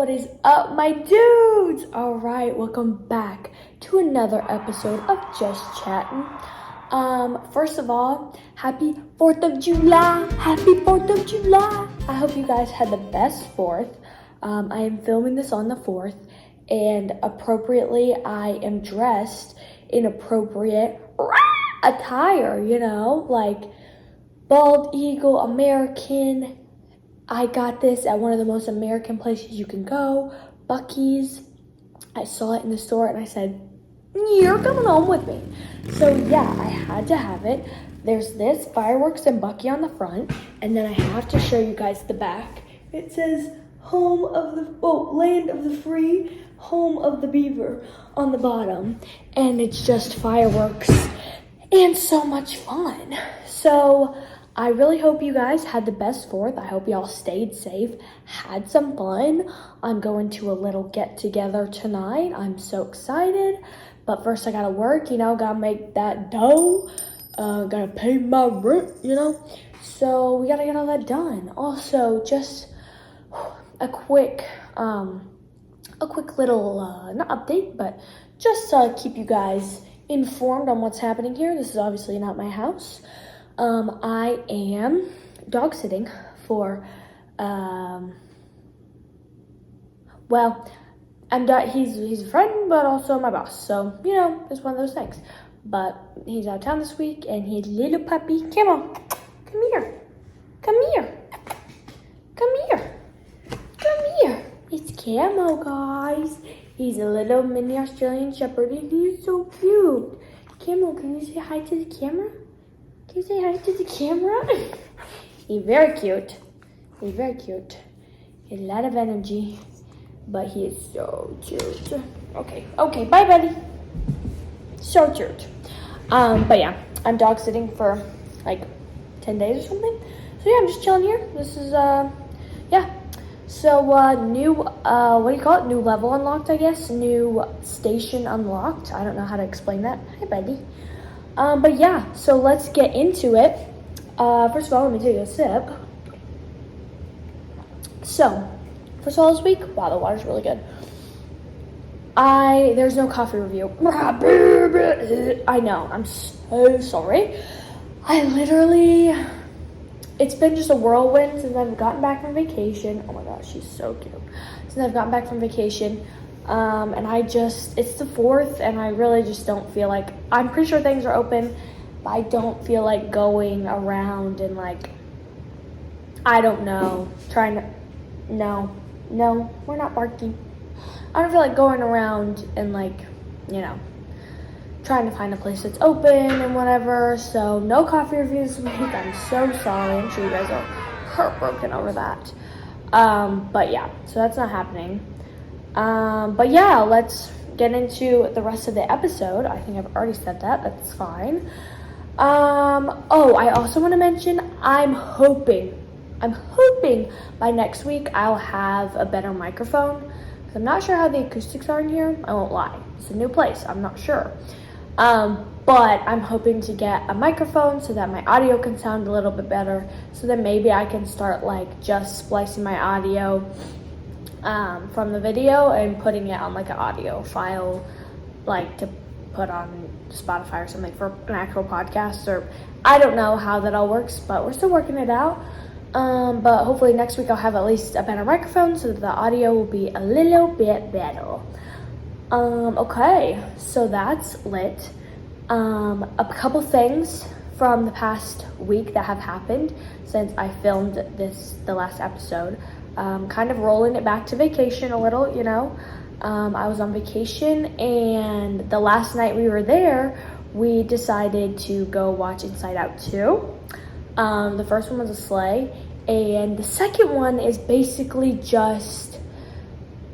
What is up, my dudes? All right, welcome back to another episode of Just Chattin. First of all, happy 4th of July. Happy 4th of July. I hope you guys had the best 4th. I am filming this on the 4th, and appropriately, I am dressed in appropriate attire, like bald eagle, American. I got this at one of the most American places you can go, Buc-ee's. I saw it in the store and I said, you're coming home with me. So yeah, I had to have it. There's this fireworks and Buc-ee on the front, and then I have to show you guys the back. It says land of the free, home of the beaver on the bottom, and it's just fireworks and so much fun. So I really hope you guys had the best 4th. I hope y'all stayed safe, had some fun. I'm going to a little get together tonight. I'm so excited. But first I gotta work, gotta make that dough. Gotta pay my rent, So we gotta get all that done. Also, just a quick little, not update, but just keep you guys informed on what's happening here. This is obviously not my house. I am dog sitting for, he's a friend, but also my boss. So, it's one of those things. But he's out of town this week, and his little puppy, come here. It's Camo, guys. He's a little mini Australian Shepherd, and he's so cute. Camo, can you say hi to the camera? Can you say hi to the camera? He's very cute. He has a lot of energy, but he is so cute. Okay, bye, buddy. So cute. But yeah, I'm dog sitting for like 10 days or something. So yeah, I'm just chilling here. This is, So, new, New level unlocked, I guess. New station unlocked. I don't know how to explain that. Hi, buddy. But yeah, so let's get into it. First of all, let me take a sip. So, first of all, this week, wow, the water's really good. There's no coffee review. I know, I'm so sorry. It's been just a whirlwind since I've gotten back from vacation. Oh my gosh, she's so cute. Since I've gotten back from vacation. And it's the 4th, and I really just don't feel like, I'm pretty sure things are open, but I don't feel like going around and I don't know, no, we're not barking. I don't feel like going around and trying to find a place that's open and whatever, so no coffee reviews this week. I'm so sorry. I'm sure you guys are heartbroken over that. But yeah, so that's not happening. But yeah, let's get into the rest of the episode. I think I've already said that. That's fine. I also want to mention, I'm hoping by next week I'll have a better microphone. I'm not sure how the acoustics are in here. I won't lie. It's a new place. I'm not sure. But I'm hoping to get a microphone so that my audio can sound a little bit better. So then maybe I can start just splicing my audio from the video and putting it on an audio file, to put on Spotify or something for an actual podcast, or I don't know how that all works, but we're still working it out. But hopefully next week I'll have at least a better microphone so that the audio will be a little bit better. Okay, so that's lit. A couple things from the past week that have happened since I filmed the last episode. Kind of rolling it back to vacation a little, I was on vacation, and the last night we were there, we decided to go watch Inside Out 2. The first one was a sleigh, and the second one is basically just,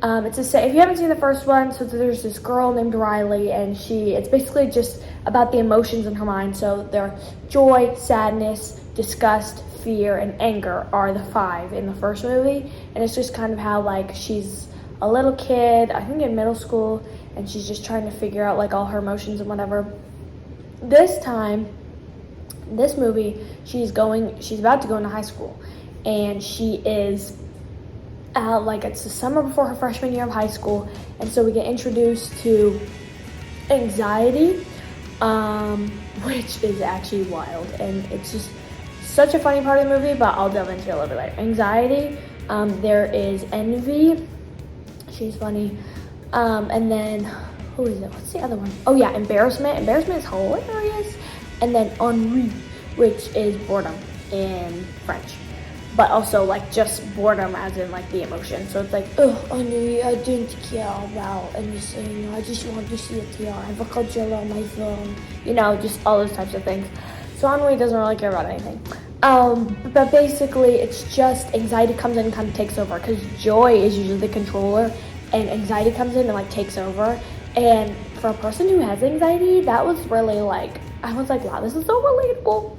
if you haven't seen the first one, so there's this girl named Riley, and it's basically just about the emotions in her mind. So they're joy, sadness, disgust, fear, and anger are the 5 in the first movie, and it's just kind of how she's a little kid, I think in middle school, and she's just trying to figure out all her emotions and whatever. This movie, she's about to go into high school, and she is like it's the summer before her freshman year of high school, and so we get introduced to anxiety, which is actually wild, and it's just such a funny part of the movie, but I'll delve into it a little bit later. Anxiety, there is envy, she's funny, and then, who is it? What's the other one? Oh yeah, embarrassment. Embarrassment is hilarious. And then ennui, which is boredom in French. But also like just boredom as in like the emotion. So it's like, ennui, I didn't care about anything. I just want to see a tear. I have a culture on my phone. You know, just all those types of things. So ennui doesn't really care about anything. But basically it's just anxiety comes in and kind of takes over, because joy is usually the controller and anxiety comes in and like takes over. And for a person who has anxiety, that was really like, I was like, wow, this is so relatable.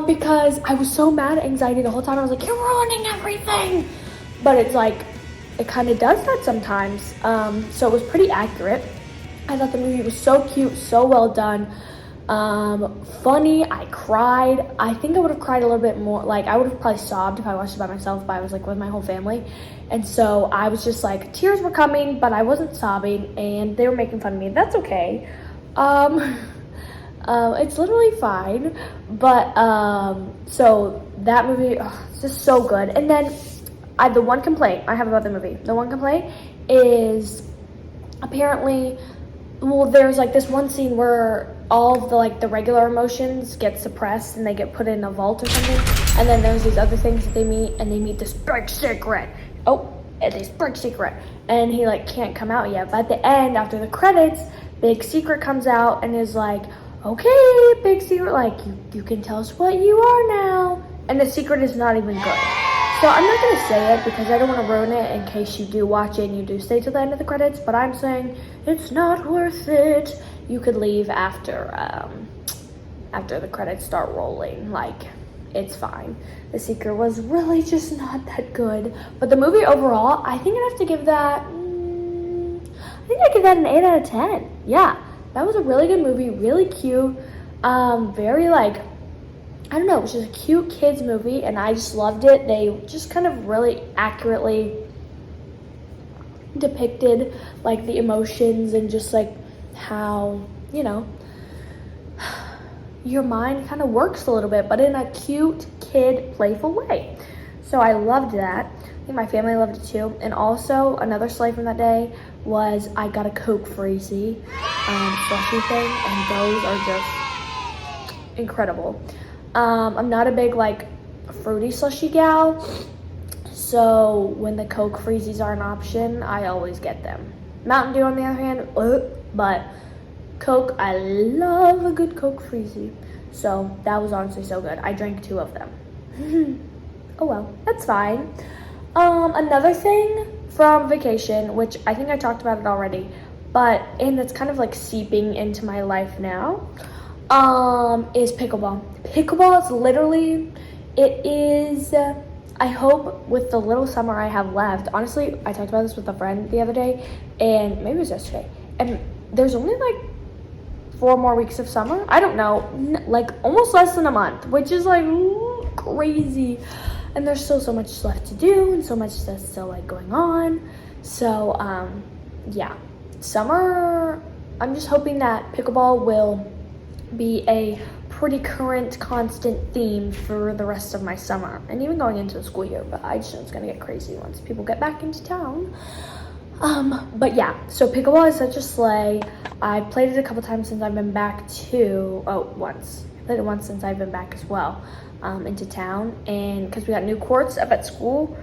Because I was so mad at anxiety the whole time. I was like, you're ruining everything. But it's like, it kind of does that sometimes. So it was pretty accurate. I thought the movie was so cute, so well done. Funny, I cried. I think I would have cried a little bit more. Like, I would have probably sobbed if I watched it by myself, but I was like with my whole family. And so I was just like, tears were coming, but I wasn't sobbing, and they were making fun of me. That's okay. It's literally fine. But, so that movie, it's just so good. And then the one complaint I have about the movie, is apparently, well, there's like this one scene where all of the like the regular emotions get suppressed and they get put in a vault or something, and then there's these other things that they meet this big secret. And he like can't come out yet, but at the end, after the credits, big secret comes out and is like, okay, big secret, like you can tell us what you are now, and the secret is not even good. So I'm not going to say it because I don't want to ruin it in case you do watch it and you do stay till the end of the credits, but I'm saying it's not worth it. You could leave after the credits start rolling. Like, it's fine. The Secret was really just not that good. But the movie overall, I think I'd have to give that, an 8 out of 10. Yeah, that was a really good movie, really cute, very like, I don't know, it was just a cute kids movie, and I just loved it. They just kind of really accurately depicted like the emotions and just like how, you know, your mind kind of works a little bit, but in a cute kid playful way. So I loved that. I think my family loved it too. And also another slide from that day was I got a Coke Freezy slushy thing, and those are just incredible. I'm not a big like fruity slushy gal, so when the Coke Freezies are an option, I always get them. Mountain Dew on the other hand, but Coke, I love a good Coke Freezy. So that was honestly so good. I drank 2 of them. Oh well, that's fine. Another thing from vacation, which I think I talked about it already, and it's kind of like seeping into my life now, is pickleball. Pickleball is literally, it is, I hope with the little summer I have left, honestly, I talked about this with a friend the other day, and maybe it was yesterday, and there's only like 4 more weeks of summer. I don't know, like almost less than a month, which is like crazy. And there's still so much left to do and so much that's still like going on. So yeah, summer, I'm just hoping that pickleball will be a pretty current, constant theme for the rest of my summer and even going into the school year. But I just know it's gonna get crazy once people get back into town. But yeah, so pickleball is such a slay. I've played it a couple times since I've been back once. I played it once since I've been back as well, into town. And because we got new courts up at school,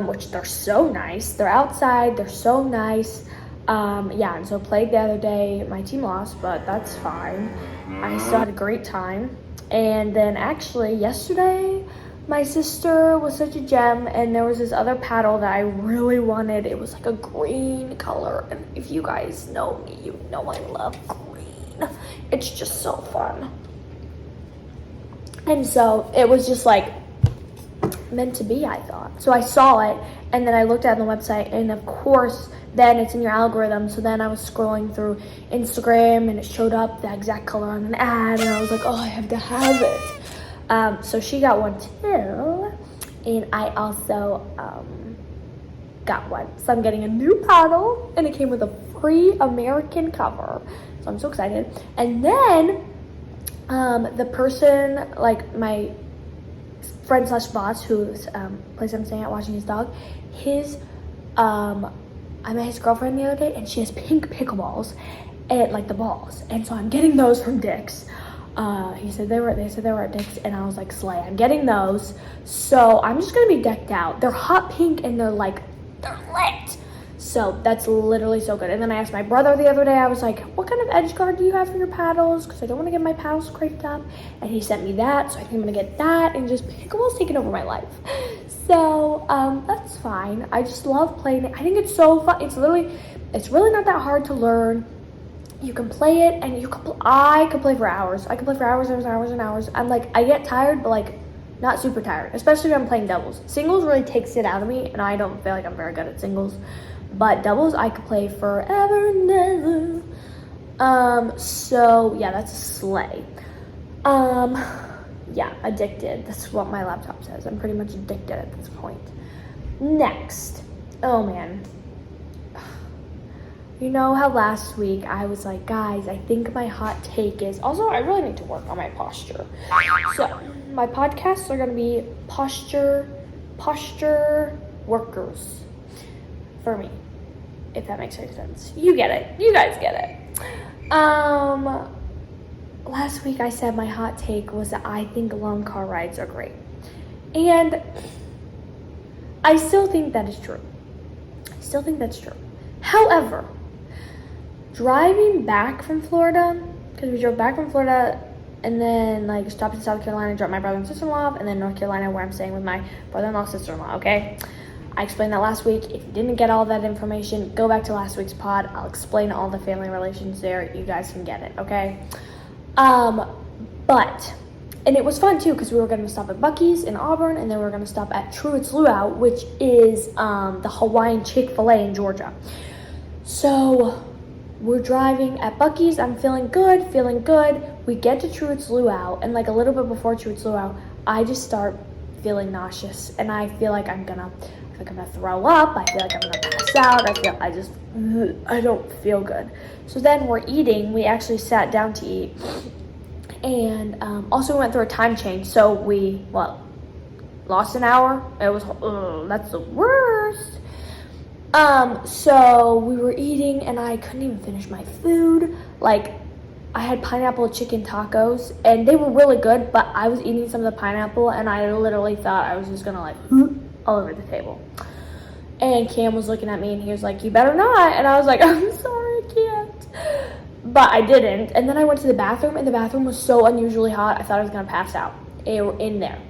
which they're so nice. They're outside, they're so nice. Yeah, and so played the other day. My team lost, but that's fine. I still had a great time. And then actually yesterday, my sister was such a gem, and there was this other paddle that I really wanted. It was like a green color, and if you guys know me, you know I love green. It's just so fun. And so it was just like meant to be, I thought. So I saw it, and then I looked at it on the website, and of course, then it's in your algorithm. So then I was scrolling through Instagram, and it showed up the exact color on an ad, and I was like, oh, I have to have it. So she got one too, And I also got one. So I'm getting a new paddle, and it came with a free American cover. So I'm so excited. And then the person, like my friend slash boss, who's place I'm staying at watching his dog, I met his girlfriend the other day, and she has pink pickleballs and like the balls, and so I'm getting those from Dick's. They said they were at Dick's, and I was like, slay, I'm getting those. So I'm just gonna be decked out. They're hot pink and they're lit. So that's literally so good. And then I asked my brother the other day, I was like, what kind of edge guard do you have for your paddles? Because I don't want to get my paddles scraped up. And he sent me that, so I think I'm gonna get that, and just pickleball's taking over my life. So that's fine. I just love playing it. I think it's so fun. It's really not that hard to learn. You can play it, and I could play for hours. I could play for hours and hours and hours. I'm like, I get tired, but like not super tired, especially when I'm playing doubles. Singles really takes it out of me, and I don't feel like I'm very good at singles. But doubles, I could play forever and ever. So yeah, that's a slay. Yeah, addicted. That's what my laptop says. I'm pretty much addicted at this point. Next. Oh man. You know how last week I was like, guys, I think my hot take is, also I really need to work on my posture. So my podcasts are gonna be posture workers for me, if that makes any sense. You get it. You guys get it. Last week I said my hot take was that I think long car rides are great. And I still think that is true. However, driving back from Florida, because we drove back from Florida and then like stopped in South Carolina, dropped my brother and sister-in-law off, and then North Carolina where I'm staying with my brother-in-law, sister-in-law, okay? I explained that last week. If you didn't get all that information, go back to last week's pod. I'll explain all the family relations there. You guys can get it, okay? And it was fun too, because we were going to stop at Buc-ee's in Auburn, and then we were going to stop at Truett's Luau, which is the Hawaiian Chick-fil-A in Georgia. So we're driving at Buc-ee's. I'm feeling good. We get to Truett's Luau, and like a little bit before Truett's Luau, I just start feeling nauseous, and I feel like I'm gonna throw up. I feel like I'm gonna pass out. I don't feel good. So then we're eating. We actually sat down to eat, and also we went through a time change. So we lost an hour. It was that's the worst. So we were eating, and I couldn't even finish my food. Like, I had pineapple chicken tacos, and they were really good, but I was eating some of the pineapple, and I literally thought I was just gonna like all over the table. And Cam was looking at me, and he was like, you better not. And I was like, I'm sorry, I can't. But I didn't. And then I went to the bathroom, and the bathroom was so unusually hot, I thought I was gonna pass out. In there.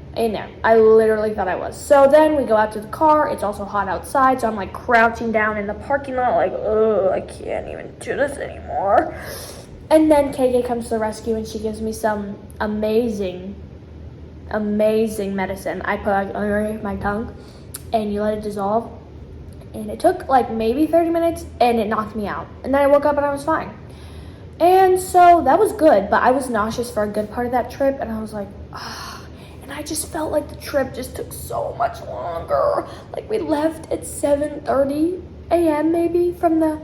I literally thought I was. So then we go out to the car. It's also hot outside, so I'm like crouching down in the parking lot, like, I can't even do this anymore. And then KK comes to the rescue, and she gives me some amazing medicine. I put it under my tongue, and you let it dissolve. And it took like maybe 30 minutes, and it knocked me out. And then I woke up, and I was fine. And so that was good, but I was nauseous for a good part of that trip, and I was like, And I just felt like the trip just took so much longer. Like, we left at 7:30 a.m. maybe from the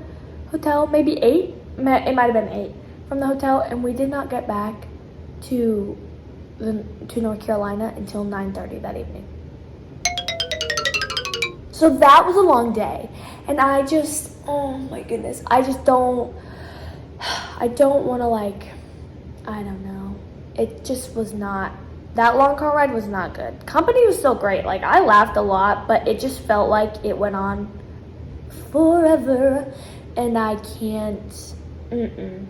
hotel, maybe 8. It might have been 8 from the hotel, and we did not get back to North Carolina until 9:30 that evening. So that was a long day, and I just, oh my goodness, I don't want to, like, I don't know. It just was not, that long car ride was not good. Company was still great. Like, I laughed a lot, but it just felt like it went on forever, and I can't, And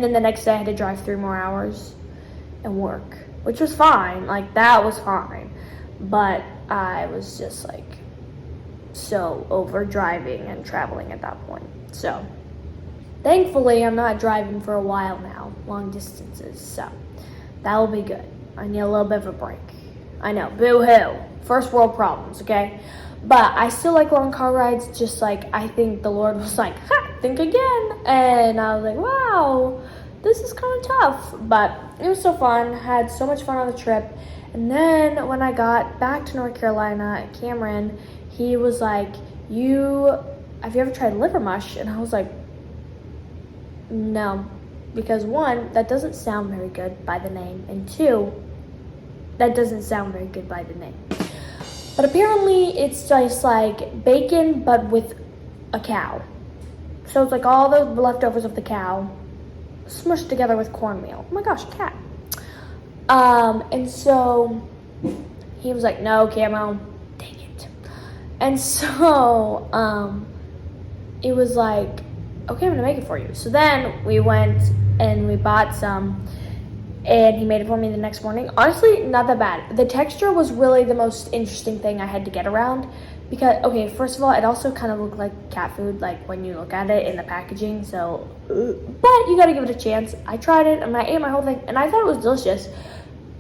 then the next day I had to drive 3 more hours and work, which was fine. Like, that was fine. But I was just, like, so over driving and traveling at that point. So, thankfully, I'm not driving for a while now, long distances, so that will be good. I need a little bit of a break. I know, boo-hoo. First world problems, okay? But I still like long car rides, just like, I think the Lord was like, think again. And I was like, wow, this is kind of tough. But it was so fun. Had so much fun on the trip. And then when I got back to North Carolina, Cameron, he was like, have you ever tried liver mush? And I was like, no, because one, that doesn't sound very good by the name, and two, that doesn't sound very good by the name. But apparently it's just like bacon but with a cow. So it's like all the leftovers of the cow smushed together with cornmeal. Oh my gosh, cat. And so he was like, no, Camo, dang it. And so it was like, okay, I'm gonna make it for you. So then we went and we bought some, and he made it for me the next morning. Honestly, not that bad. The texture was really the most interesting thing I had to get around because, okay, first of all, it also kind of looked like cat food, like when you look at it in the packaging, so, but you gotta give it a chance. I tried it and I ate my whole thing and I thought it was delicious.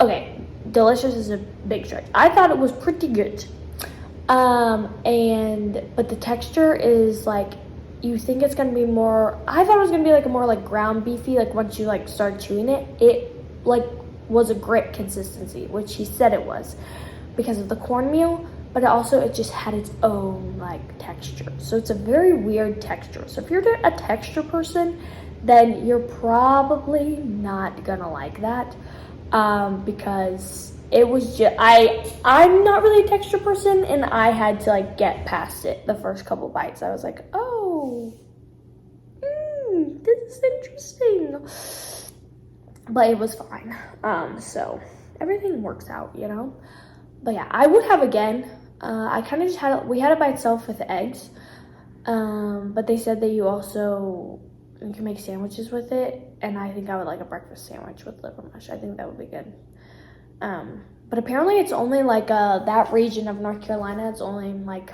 Okay, delicious is a big stretch. I thought it was pretty good. But the texture is like, you think it's gonna be more, I thought it was gonna be like a more like ground beefy, like once you like start chewing it, it like was a grit consistency, which he said it was because of the cornmeal, but it just had its own like texture. So it's a very weird texture. So if you're a texture person, then you're probably not gonna like that, because it was just, I'm not really a texture person, and I had to like get past it the first couple bites. I was like, oh, this is interesting. But it was fine. So everything works out, you know? But yeah, I would have again. I kind of just we had it by itself with eggs. But they said that you can make sandwiches with it. And I think I would like a breakfast sandwich with liver mush. I think that would be good. But apparently it's only like that region of North Carolina. It's only like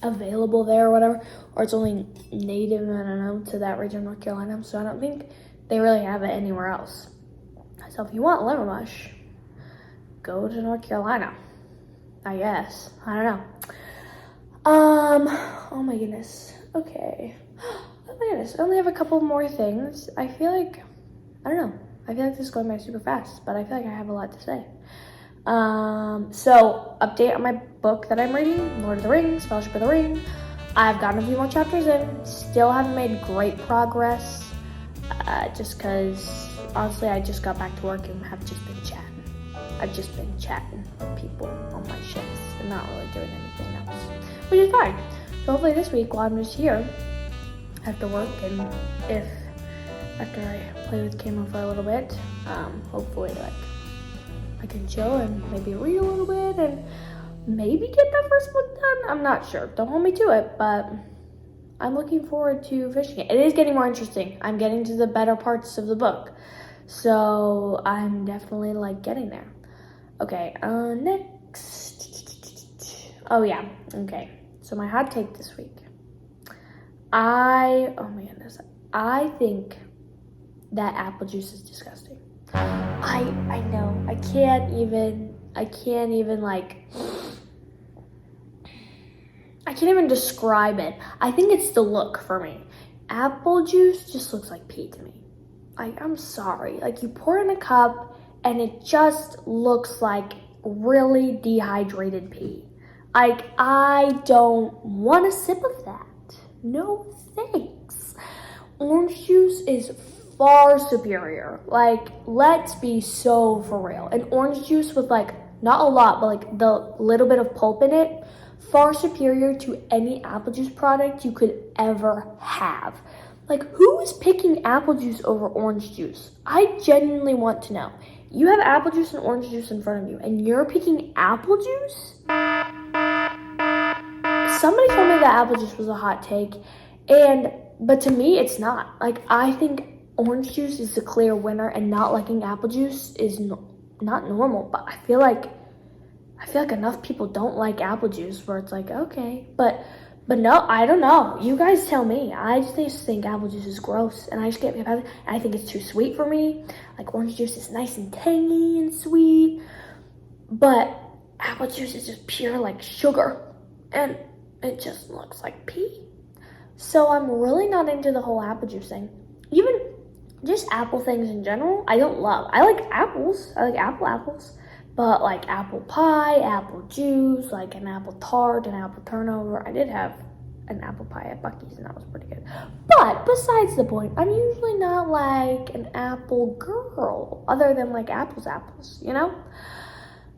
available there or whatever, or it's only native, I don't know, to that region of North Carolina, so I don't think they really have it anywhere else. So if you want liver mush, go to North Carolina, I guess. I don't know. Oh my goodness. Okay. Oh my goodness, I only have a couple more things. I feel like, I don't know, I feel like this is going by super fast, but I feel like I have a lot to say. So update on my book that I'm reading, Lord of the Rings, Fellowship of the Ring. I've gotten a few more chapters in, still haven't made great progress, just because, honestly, I just got back to work and have just been chatting. I've just been chatting with people on my shifts and not really doing anything else, which is fine. So hopefully this week, while I'm just here after work, and after I play with Camo for a little bit, hopefully, like, I can chill and maybe read a little bit and maybe get that first book done. I'm not sure. Don't hold me to it, but I'm looking forward to finishing it. It is getting more interesting. I'm getting to the better parts of the book. So I'm definitely like getting there. Okay, next. Oh yeah, okay. So my hot take this week. Oh my goodness. I think that apple juice is disgusting. I know, I can't even describe it. I think it's the look for me. Apple juice just looks like pee to me. I'm sorry. Like, you pour it in a cup and it just looks like really dehydrated pee. Like, I don't want a sip of that. No thanks. Orange juice is far superior. Like, let's be so for real. An orange juice with like, not a lot, but like the little bit of pulp in it, far superior to any apple juice product you could ever have. Like, who is picking apple juice over orange juice? I genuinely want to know. You have apple juice and orange juice in front of you, and you're picking apple juice? Somebody told me that apple juice was a hot take, but to me, it's not. Like, I think orange juice is the clear winner, and not liking apple juice is not normal. But I feel like enough people don't like apple juice where it's like, okay, but no, I don't know. You guys tell me. I just think apple juice is gross, and I just can't be about it. And I think it's too sweet for me. Like, orange juice is nice and tangy and sweet, but apple juice is just pure like sugar, and it just looks like pee. So I'm really not into the whole apple juice thing. Even just apple things in general, I don't love. I like apples. I like apples. But like apple pie, apple juice, like an apple tart, an apple turnover. I did have an apple pie at Buc-ee's and that was pretty good. But besides the point, I'm usually not like an apple girl other than like apples, you know?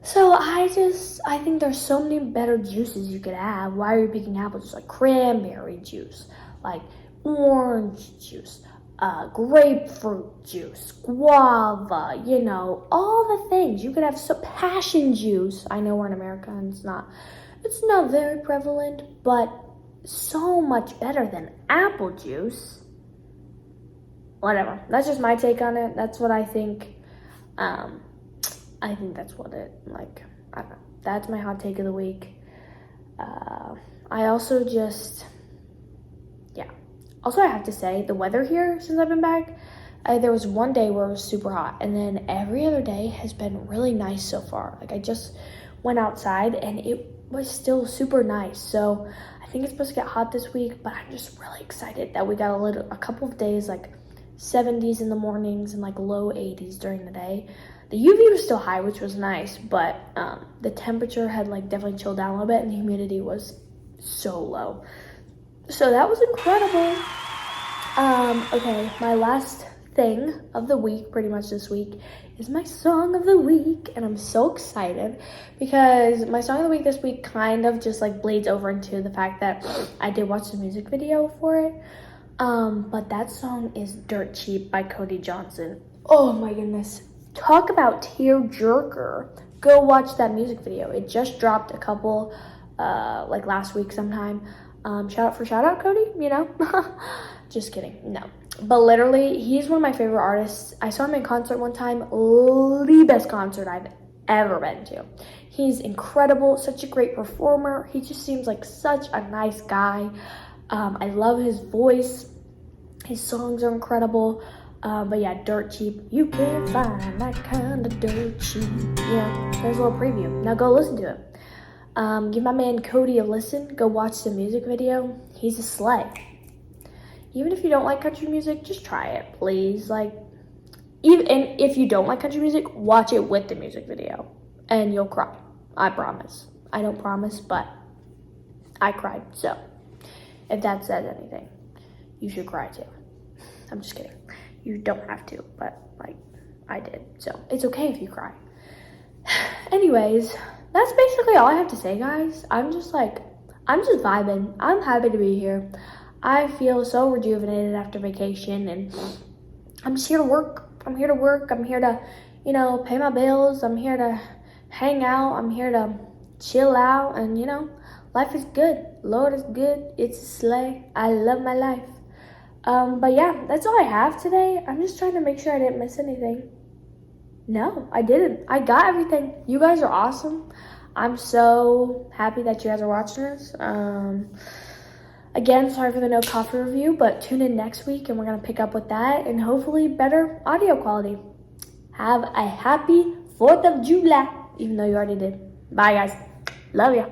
So I think there's so many better juices you could have. Why are you picking apples? Just like cranberry juice, like orange juice, grapefruit juice, guava, you know, all the things. You could have some passion juice. I know we're in America and it's not very prevalent, but so much better than apple juice. Whatever. That's just my take on it. That's what I think. I think that's what it, like, I don't know. That's my hot take of the week. I also Also, I have to say, the weather here since I've been back, there was one day where it was super hot, and then every other day has been really nice so far. Like, I just went outside, and it was still super nice. So, I think it's supposed to get hot this week, but I'm just really excited that we got a couple of days, like, 70s in the mornings and, like, low 80s during the day. The UV was still high, which was nice, but the temperature had, like, definitely chilled down a little bit, and the humidity was so low. So that was incredible. Okay, my last thing of the week, pretty much this week, is my song of the week. And I'm so excited because my song of the week this week kind of just like bleeds over into the fact that I did watch the music video for it. But that song is Dirt Cheap by Cody Johnson. Oh my goodness. Talk about tear jerker. Go watch that music video. It just dropped a couple, like last weck sometime. Shout out, Cody, you know? Just kidding, no. But literally, he's one of my favorite artists. I saw him in concert one time, the best concert I've ever been to. He's incredible, such a great performer. He just seems like such a nice guy. I love his voice. His songs are incredible. But yeah, Dirt Cheap. You can't find that kind of dirt cheap. Yeah, there's a little preview. Now go listen to it. Give my man Cody a listen. Go watch the music video. He's a slay. Even if you don't like country music, just try it, please. Like, and if you don't like country music, watch it with the music video, and you'll cry. I promise. I don't promise, but I cried. So, if that says anything, you should cry too. I'm just kidding. You don't have to, but like, I did. So, it's okay if you cry. Anyways, that's basically all I have to say, guys. I'm just vibing. I'm happy to be here. I feel so rejuvenated after vacation, and I'm just here to work. I'm here to, you know, pay my bills. I'm here to hang out. I'm here to chill out, and, you know, life is good. Lord is good. It's a slay. I love my life. But yeah, that's all I have today. I'm just trying to make sure I didn't miss anything. No, I didn't. I got everything. You guys are awesome. I'm so happy that you guys are watching this. Again, sorry for the no coffee review, but tune in next week and we're going to pick up with that and hopefully better audio quality. Have a happy 4th of July, even though you already did. Bye, guys. Love ya.